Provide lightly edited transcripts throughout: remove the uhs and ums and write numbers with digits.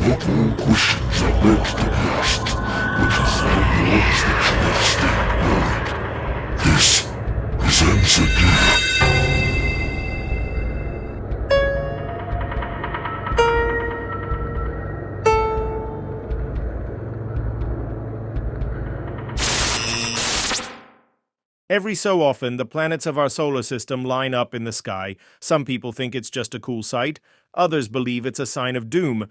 Not all questions are meant to be asked, but to find ones that should have stayed buried. This is Answer Gear. Every so often, the planets of our solar system line up in the sky. Some people think it's just a cool sight, others believe it's a sign of doom.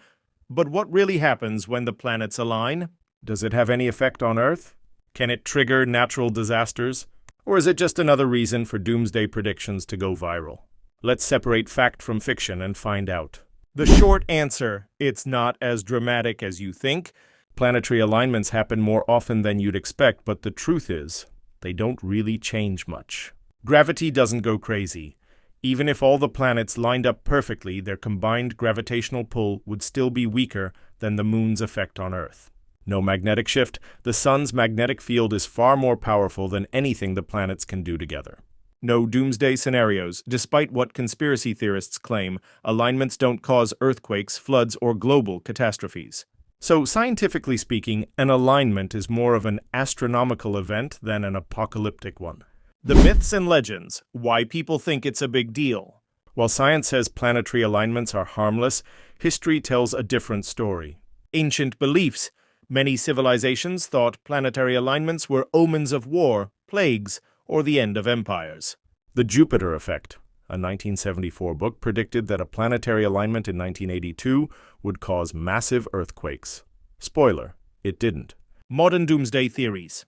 But what really happens when the planets align? Does it have any effect on Earth? Can it trigger natural disasters? Or is it just another reason for doomsday predictions to go viral? Let's separate fact from fiction and find out. The short answer: it's not as dramatic as you think. Planetary alignments happen more often than you'd expect, but the truth is, they don't really change much. Gravity doesn't go crazy. Even if all the planets lined up perfectly, their combined gravitational pull would still be weaker than the moon's effect on Earth. No magnetic shift. The sun's magnetic field is far more powerful than anything the planets can do together. No doomsday scenarios. Despite what conspiracy theorists claim, alignments don't cause earthquakes, floods, or global catastrophes. So, scientifically speaking, an alignment is more of an astronomical event than an apocalyptic one. The myths and legends, why people think it's a big deal. While science says planetary alignments are harmless, history tells a different story. Ancient beliefs. Many civilizations thought planetary alignments were omens of war, plagues, or the end of empires. The Jupiter effect. A 1974 book predicted that a planetary alignment in 1982 would cause massive earthquakes. Spoiler, it didn't. Modern doomsday theories.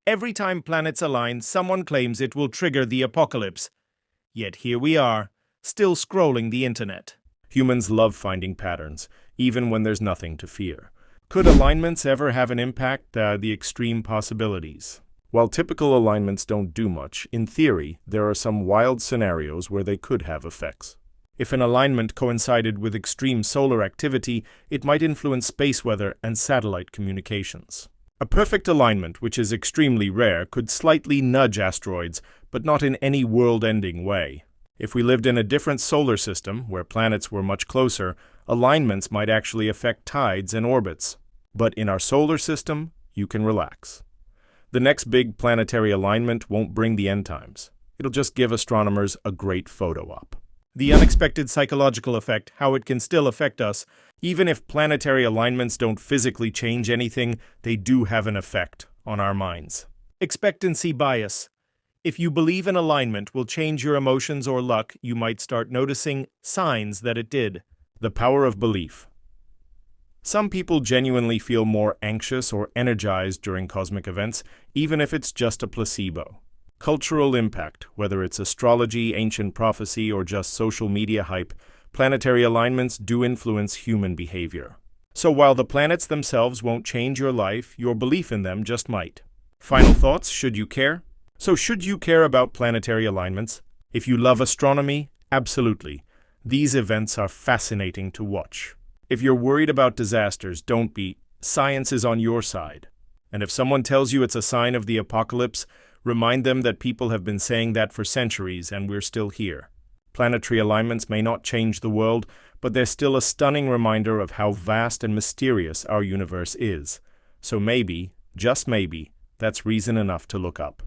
Every time planets align, someone claims it will trigger the apocalypse. Yet here we are, still scrolling the internet. Humans love finding patterns, even when there's nothing to fear. Could alignments ever have an impact? The extreme possibilities. While typical alignments don't do much, in theory, there are some wild scenarios where they could have effects. If an alignment coincided with extreme solar activity, it might influence space weather and satellite communications. A perfect alignment, which is extremely rare, could slightly nudge asteroids, but not in any world-ending way. If we lived in a different solar system, where planets were much closer, alignments might actually affect tides and orbits. But in our solar system, you can relax. The next big planetary alignment won't bring the end times. It'll just give astronomers a great photo op. The unexpected psychological effect, how it can still affect us. Even if planetary alignments don't physically change anything, they do have an effect on our minds. Expectancy bias. If you believe an alignment will change your emotions or luck, you might start noticing signs that it did. The power of belief. Some people genuinely feel more anxious or energized during cosmic events, even if it's just a placebo. Cultural impact, whether it's astrology, ancient prophecy, or just social media hype, planetary alignments do influence human behavior. So while the planets themselves won't change your life, your belief in them just might. Final thoughts, should you care? So should you care about planetary alignments? If you love astronomy, absolutely. These events are fascinating to watch. If you're worried about disasters, don't be. Science is on your side. And if someone tells you it's a sign of the apocalypse, remind them that people have been saying that for centuries and we're still here. Planetary alignments may not change the world, but they're still a stunning reminder of how vast and mysterious our universe is. So maybe, just maybe, that's reason enough to look up.